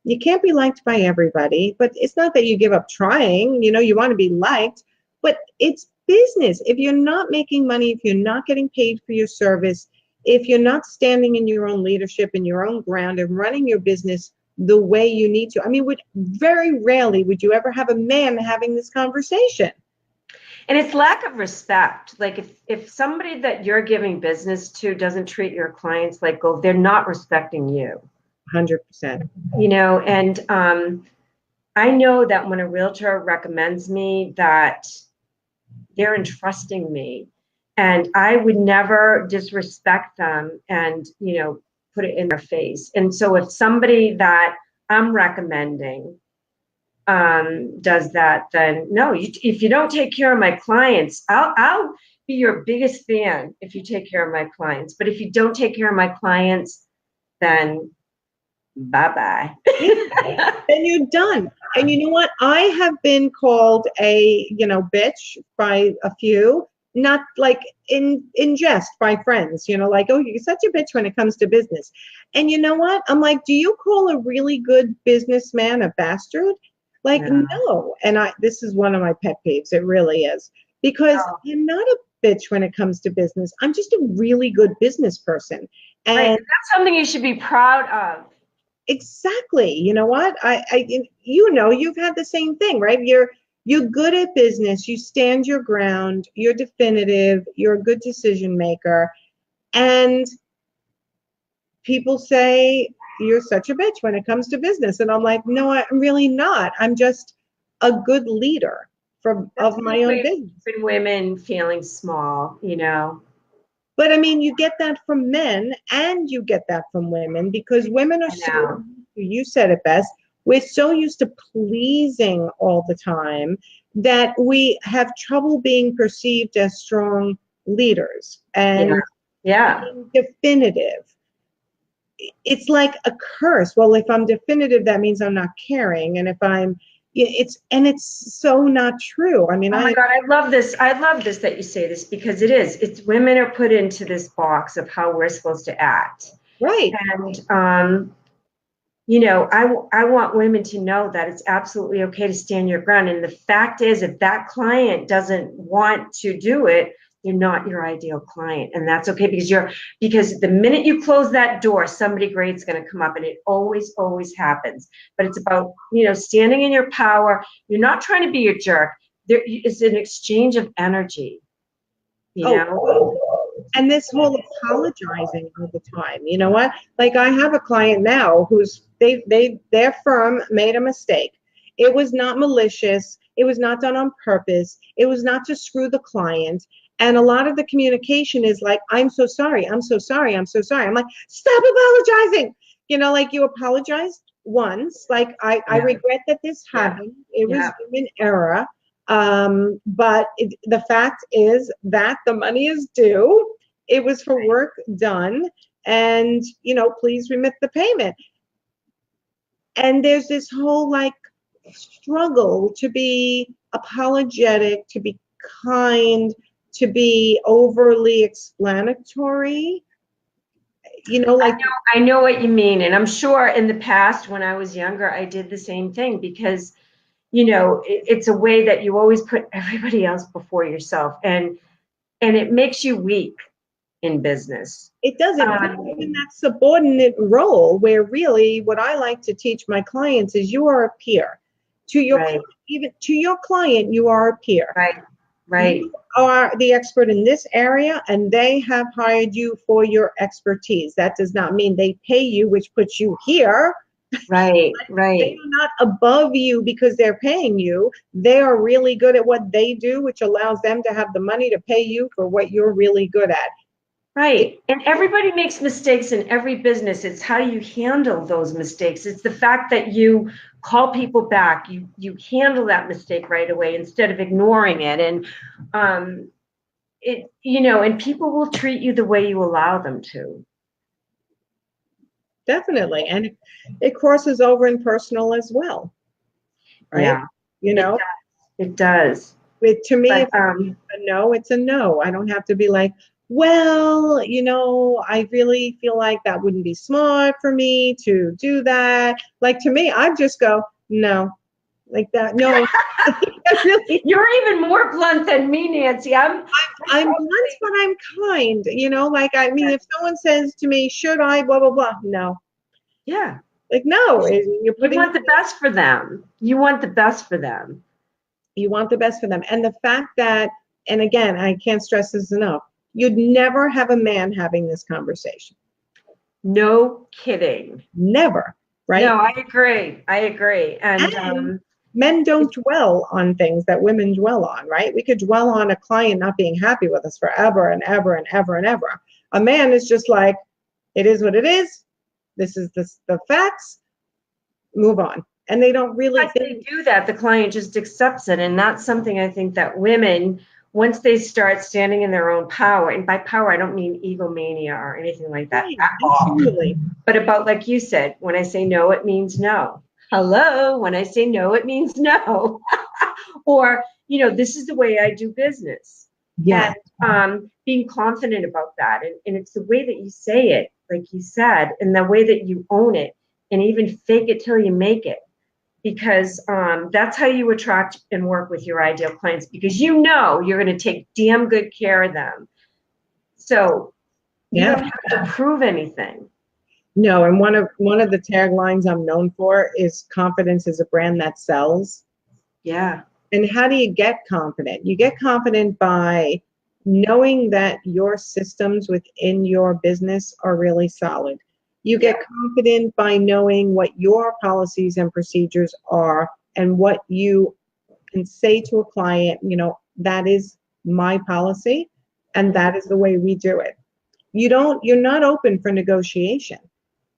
You can't be liked by everybody, but it's not that you give up trying. You want to be liked, but it's business. If you're not making money, if you're not getting paid for your service, if you're not standing in your own leadership, in your own ground, and running your business the way you need to. I mean, very rarely would you ever have a man having this conversation. And it's lack of respect. Like if somebody that you're giving business to doesn't treat your clients like gold, they're not respecting you. 100%. You know, and I know that when a realtor recommends me, that they're entrusting me, and I would never disrespect them and, you know, put it in their face. And so if somebody that I'm recommending does that, then no, if you don't take care of my clients, I'll be your biggest fan if you take care of my clients. But if you don't take care of my clients, then bye-bye. Then you're done. And you know what? I have been called a, bitch by a few, not like in jest by friends, like, oh, you're such a bitch when it comes to business. And you know what? I'm like, do you call a really good businessman a bastard? Like, no. And this is one of my pet peeves. It really is. Because I'm not a bitch when it comes to business. I'm just a really good business person. And that's something you should be proud of. Exactly. You know what? You've had the same thing, right? You're good at business. You stand your ground. You're definitive. You're a good decision maker. And people say you're such a bitch when it comes to business. And I'm like, no, I'm really not. I'm just a good leader of my own business. Women feeling small, But I mean, you get that from men and you get that from women, because women are you said it best, we're so used to pleasing all the time that we have trouble being perceived as strong leaders and being definitive. It's like a curse. Well, if I'm definitive, that means I'm not caring. And if it's so not true. I mean, oh my God, I love this. I love this that you say this, because it's women are put into this box of how we're supposed to act. Right. And, I want women to know that it's absolutely okay to stand your ground. And the fact is, if that client doesn't want to do it, you're not your ideal client. And that's okay, because the minute you close that door, somebody great's going to come up, and it always, always happens. But it's about, standing in your power. You're not trying to be a jerk. There is an exchange of energy, know? And this whole apologizing all the time, you know what? Like, I have a client now who's their firm made a mistake. It was not malicious. It was not done on purpose. It was not to screw the client. And a lot of the communication is like, I'm so sorry. I'm so sorry. I'm so sorry. I'm like, stop apologizing. Like, you apologized once. Like, I regret that this happened. It was human error. But the fact is that the money is due. It was for work done. And, please remit the payment. And there's this whole struggle to be apologetic, to be kind, to be overly explanatory. I know what you mean. And I'm sure in the past, when I was younger, I did the same thing, because it's a way that you always put everybody else before yourself, and it makes you weak in business. It doesn't put in that subordinate role, where really what I like to teach my clients is you are a peer to your even to your client. You are a peer. Right. You are the expert in this area, and they have hired you for your expertise. That does not mean they pay you, which puts you here. Right. They are not above you because they're paying you. They are really good at what they do, which allows them to have the money to pay you for what you're really good at. Right. And everybody makes mistakes in every business. It's how you handle those mistakes. It's the fact that you call people back. You handle that mistake right away instead of ignoring it. And and people will treat you the way you allow them to. Definitely. And it crosses over in personal as well. Right? Yeah. It does. To me, if it's a no, it's a no. I don't have to be like, well, I really feel like that wouldn't be smart for me to do that. Like, to me, I'd just go, no, like that. No. Really, you're even more blunt than me, Nancy. I'm blunt, but I'm kind. If someone says to me, should I, blah, blah, blah, no. Yeah. Like, no, you're You putting, want the best for them. You want the best for them. you want the best for them. And the fact that, and again, I can't stress this enough, you'd never have a man having this conversation. No kidding. Never, right? No, I agree. I agree. And men don't dwell on things that women dwell on, right? We could dwell on a client not being happy with us forever and ever and ever and ever. A man is just like, it is what it is. This is the facts. Move on. And they don't really As they do that, the client just accepts it. And that's something I think that women, once they start standing in their own power, and by power, I don't mean egomania or anything like that at all. Absolutely. But about, like you said, when I say no, it means no. Hello, when I say no, it means no. Or, this is the way I do business. Yeah. And being confident about that. And it's the way that you say it, like you said, and the way that you own it, and even fake it till you make it. Because that's how you attract and work with your ideal clients, because you're going to take damn good care of them. So you don't have to prove anything. No, and one of the taglines I'm known for is confidence is a brand that sells. Yeah. And how do you get confident? You get confident by knowing that your systems within your business are really solid. You get confident by knowing what your policies and procedures are and what you can say to a client, that is my policy and that is the way we do it. You're not open for negotiation.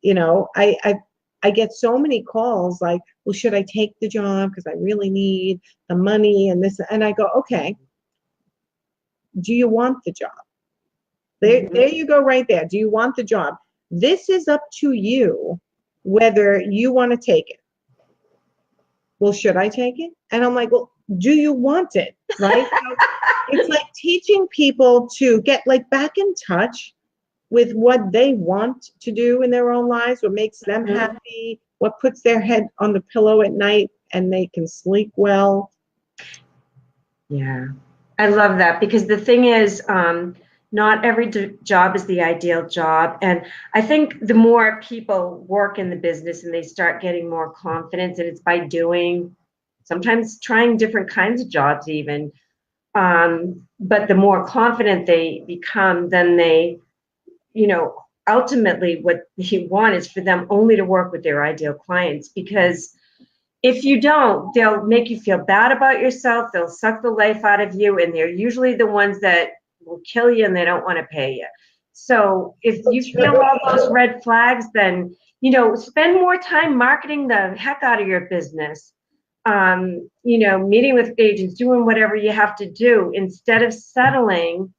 I get so many calls like, well, should I take the job because I really need the money and this, and I go, okay, do you want the job? There you go right there. Do you want the job? This is up to you whether you want to take it. Well, should I take it? And I'm like, well, do you want it? Right? So it's like teaching people to get back in touch with what they want to do in their own lives, what makes them happy, what puts their head on the pillow at night and they can sleep well. Yeah, I love that, because the thing is, not every job is the ideal job. And I think the more people work in the business and they start getting more confidence, and it's by doing, sometimes trying different kinds of jobs even, but the more confident they become, then they, ultimately what you want is for them only to work with their ideal clients. Because if you don't, they'll make you feel bad about yourself, they'll suck the life out of you, and they're usually the ones that will kill you and they don't want to pay you. So if you feel all those red flags, then, spend more time marketing the heck out of your business, meeting with agents, doing whatever you have to do instead of settling.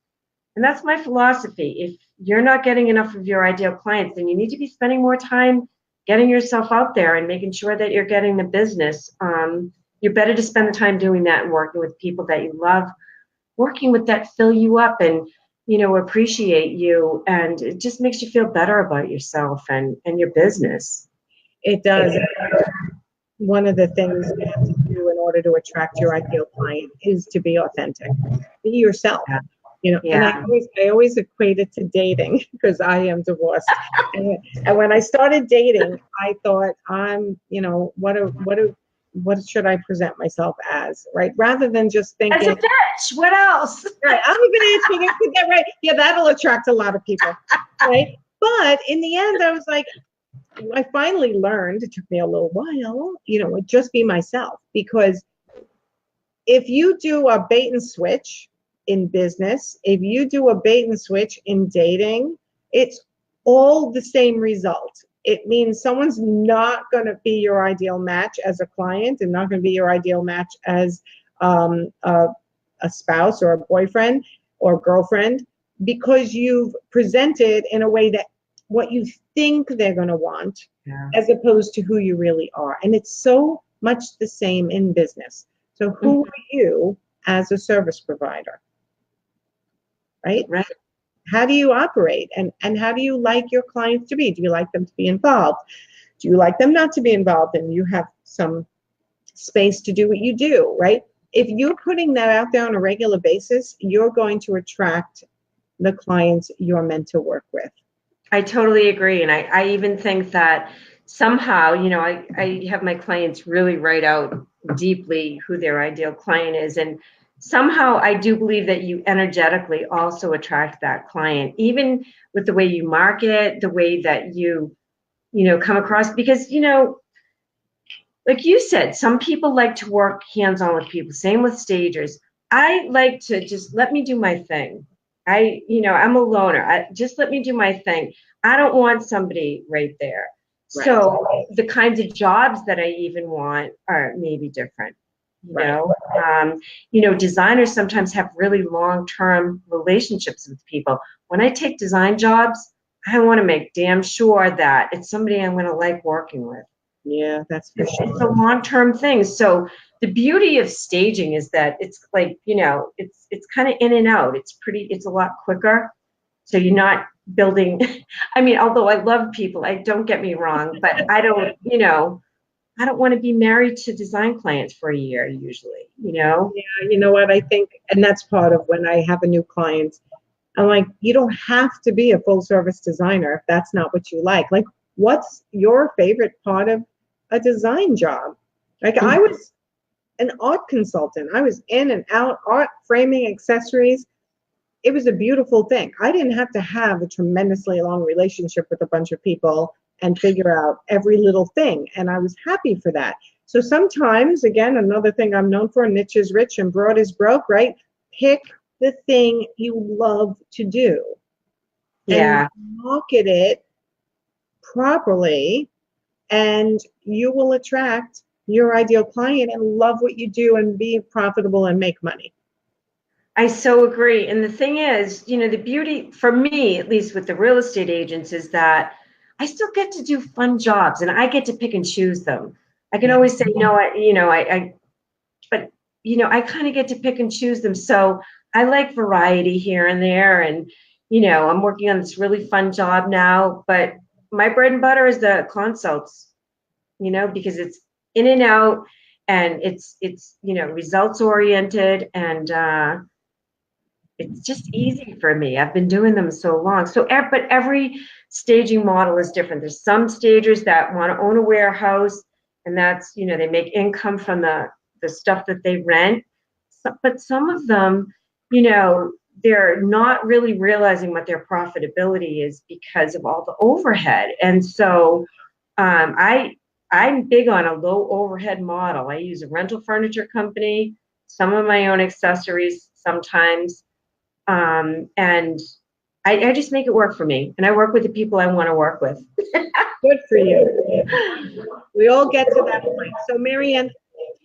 And that's my philosophy. If you're not getting enough of your ideal clients, then you need to be spending more time getting yourself out there and making sure that you're getting the business. You're better to spend the time doing that and working with people that you love, working with that fill you up and, appreciate you. And it just makes you feel better about yourself and your business. It does. One of the things you have to do in order to attract your ideal client is to be authentic. Be yourself. And I always equate it to dating because I am divorced. And when I started dating, I thought what should I present myself as, right? Rather than just thinking, as a bitch, what else? Right, I'm a bitch. You get that right. Yeah, that'll attract a lot of people, right? But in the end, I was like, I finally learned. It took me a little while, just be myself. Because if you do a bait and switch in business, if you do a bait and switch in dating, it's all the same result. It means someone's not going to be your ideal match as a client and not going to be your ideal match as a spouse or a boyfriend or girlfriend, because you've presented in a way that what you think they're going to want as opposed to who you really are. And it's so much the same in business. So who are you as a service provider? Right? How do you operate and how do you like your clients to be? Do you like them to be involved? Do you like them not to be involved? And you have some space to do what you do, right? If you're putting that out there on a regular basis, you're going to attract the clients you're meant to work with. I totally agree. And I even think that somehow, I have my clients really write out deeply who their ideal client is. And somehow I do believe that you energetically also attract that client, even with the way you market, the way that you come across, because, like you said, some people like to work hands-on with people. Same with stagers. I like to just let me do my thing. I'm a loner. Just let me do my thing. I don't want somebody right there. Right. So the kinds of jobs that I even want are maybe different. Designers sometimes have really long-term relationships with people. When I take design jobs, I want to make damn sure that it's somebody I'm going to like working with. Yeah, that's for sure. It's a long-term thing. So the beauty of staging is that it's like, it's kind of in and out. It's a lot quicker. So you're not building, I mean, although I love people, don't get me wrong, but I don't want to be married to design clients for a year usually, Yeah, you know what I think, and that's part of when I have a new client, I'm like, you don't have to be a full service designer if that's not what you like. Like, what's your favorite part of a design job? Like, I was an art consultant. I was in and out, art, framing, accessories. It was a beautiful thing. I didn't have to have a tremendously long relationship with a bunch of people and figure out every little thing. And I was happy for that. So sometimes, again, another thing I'm known for, niche is rich and broad is broke, right? Pick the thing you love to do. Yeah. And market it properly, and you will attract your ideal client and love what you do and be profitable and make money. I so agree. And the thing is, the beauty for me, at least with the real estate agents, is that I still get to do fun jobs and I get to pick and choose them. I can always say, no, but I kind of get to pick and choose them. So I like variety here and there. And, I'm working on this really fun job now, but my bread and butter is the consults, because it's in and out and it's results oriented, and it's just easy for me. I've been doing them so long. But every staging model is different. There's some stagers that want to own a warehouse, and that's, they make income from the stuff that they rent. But some of them, they're not really realizing what their profitability is because of all the overhead. And so I'm big on a low overhead model. I use a rental furniture company, some of my own accessories sometimes. And I just make it work for me, and I work with the people I want to work with. Good for you. We all get to that point. So, Marianne,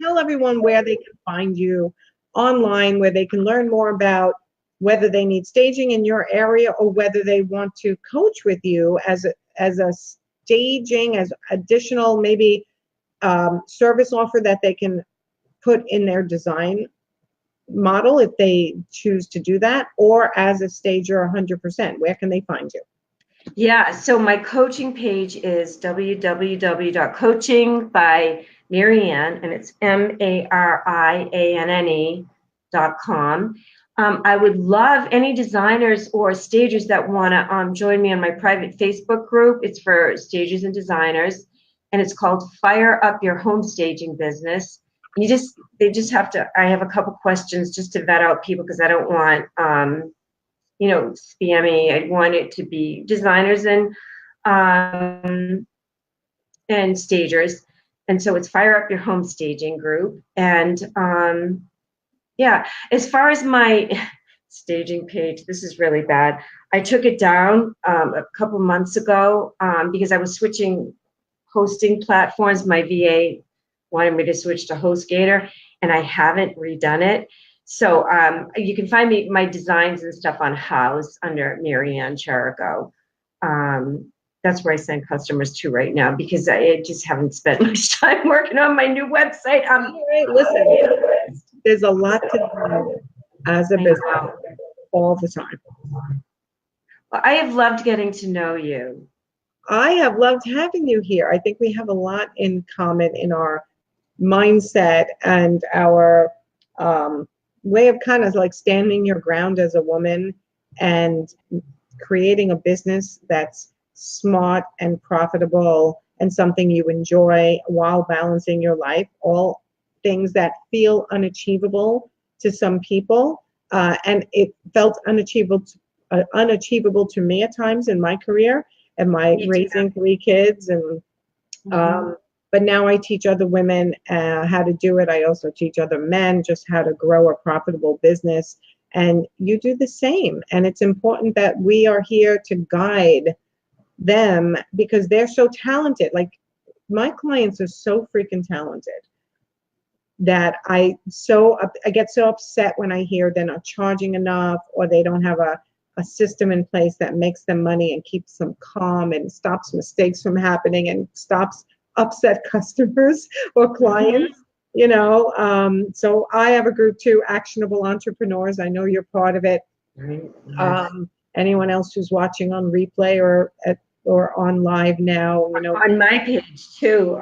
tell everyone where they can find you online, where they can learn more about whether they need staging in your area or whether they want to coach with you as a staging, as additional maybe service offer that they can put in their design model if they choose to do that, or as a stager 100%. Where can they find you? Yeah, so my coaching page is www.coachingbyMarianne, and it's MARIANNE.com. I would love any designers or stagers that want to join me on my private Facebook group. It's for stagers and designers, and it's called Fire Up Your Home Staging Business. They just have to, I have a couple questions just to vet out people, because I don't want, spammy. I want it to be designers and stagers. And so it's Fire Up Your Home Staging Group. And yeah, as far as my staging page, this is really bad. I took it down a couple months ago because I was switching hosting platforms. My VA wanted me to switch to HostGator, and I haven't redone it. So you can find my designs and stuff on House under Marianne Cherico. That's where I send customers to right now, because I just haven't spent much time working on my new website. Listen, there's a lot to do as a business all the time. Well, I have loved getting to know you. I have loved having you here. I think we have a lot in common in our mindset and our way of kind of like standing your ground as a woman and creating a business that's smart and profitable and something you enjoy while balancing your life, all things that feel unachievable to some people. And it felt unachievable to me at times in my career and my raising 3 kids. And but now I teach other women how to do it. I also teach other men just how to grow a profitable business. And you do the same. And it's important that we are here to guide them because they're so talented. Like my clients are so freaking talented that I get so upset when I hear they're not charging enough or they don't have a system in place that makes them money and keeps them calm and stops mistakes from happening and stops upset customers or clients. So I have a group too, Actionable Entrepreneurs. I know you're part of it. Anyone else who's watching on replay or on live now, on my page too,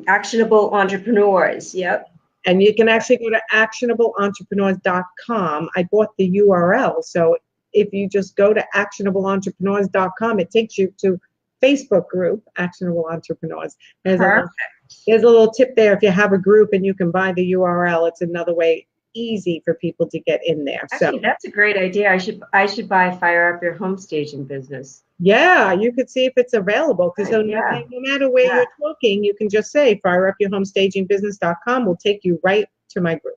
Actionable Entrepreneurs. Yep. And you can actually go to actionableentrepreneurs.com. I bought the URL, so if you just go to actionableentrepreneurs.com, it takes you to Facebook group, Actionable Entrepreneurs. There's a little tip there. If you have a group and you can buy the URL, it's another way easy for people to get in there. Actually, that's a great idea. I should buy Fire Up Your Home Staging Business. Yeah, you could see if it's available because no matter where you're talking, you can just say fireupyourhomestagingbusiness.com will take you right to my group.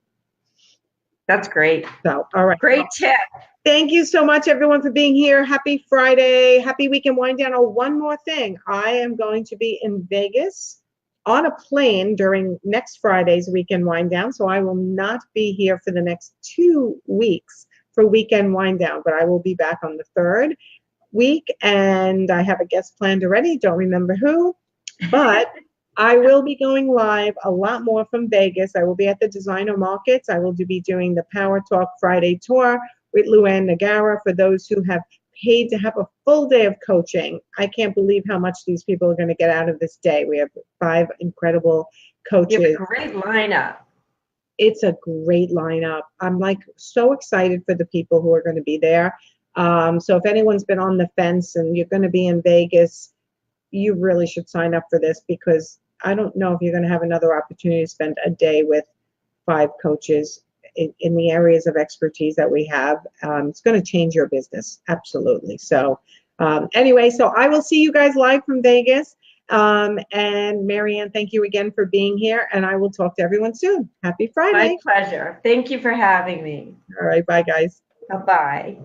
That's great. So, all right. Great tip. Thank you so much, everyone, for being here. Happy Friday. Happy weekend wind down. Oh, one more thing. I am going to be in Vegas on a plane during next Friday's weekend wind down. So I will not be here for the next 2 weeks for weekend wind down, but I will be back on the 3rd week. And I have a guest planned already. Don't remember who, but I will be going live a lot more from Vegas. I will be at the designer markets. I will be doing the Power Talk Friday tour with Luann Nagara for those who have paid to have a full day of coaching. I can't believe how much these people are going to get out of this day. We have 5 incredible coaches. You have a great lineup. It's a great lineup. I'm like so excited for the people who are going to be there. So if anyone's been on the fence and you're going to be in Vegas, you really should sign up for this because I don't know if you're going to have another opportunity to spend a day with 5 coaches in the areas of expertise that we have. It's going to change your business. Absolutely. So anyway, so I will see you guys live from Vegas. And Marianne, thank you again for being here. And I will talk to everyone soon. Happy Friday. My pleasure. Thank you for having me. All right. Bye, guys. Bye-bye.